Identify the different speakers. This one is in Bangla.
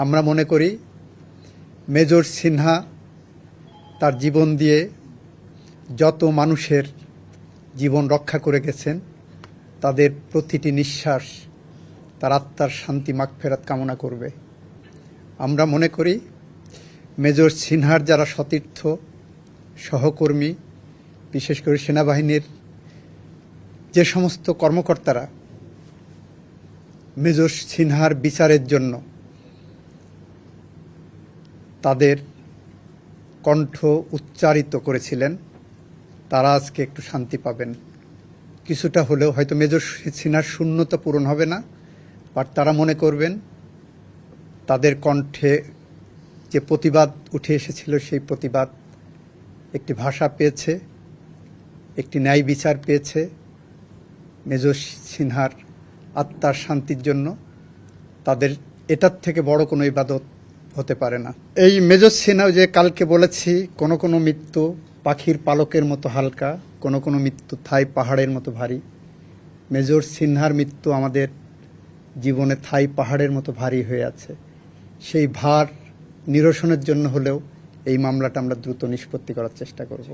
Speaker 1: আমরা মনে করি মেজর সিনহা তার জীবন দিয়ে যত মানুষের জীবন রক্ষা করে গেছেন তাদের প্রতিটি নিঃশ্বাস তার আত্মার শান্তি মাগফিরাত কামনা করবে। আমরা মনে করি মেজর সিনহার যারা সতীর্থ সহকর্মী, বিশেষ করে সেনাবাহিনীর যে সমস্ত কর্মকর্তারা মেজর সিনহার বিচারের জন্য তাদের কণ্ঠ উচ্চারিত করেছিলেন, তারা আজকে একটু শান্তি পাবেন। কিছুটা হলেও হয়তো মেজর সিনহার শূন্যতা পূরণ হবে না, বাট তারা মনে করবেন তাদের কণ্ঠে যে প্রতিবাদ উঠে এসেছিল সেই প্রতিবাদ একটি ভাষা পেয়েছে, একটি ন্যায় বিচার পেয়েছে। মেজর সিনহার আত্মার শান্তির জন্য তাদের এটার থেকে বড় কোনো ইবাদত হতে পারে না। এই মেজর সিনহা যে কালকে বলেছি, কোনো কোনো মৃত্যু পাখির পালকের মতো হালকা, কোনো কোনো মৃত্যু থাই পাহাড়ের মতো ভারী। মেজর সিনহার মৃত্যু আমাদের জীবনে থাই পাহাড়ের মতো ভারী হয়ে আছে। সেই ভার নিরসনের জন্য হলেও এই মামলাটা আমরা দ্রুত নিষ্পত্তি করার চেষ্টা করব।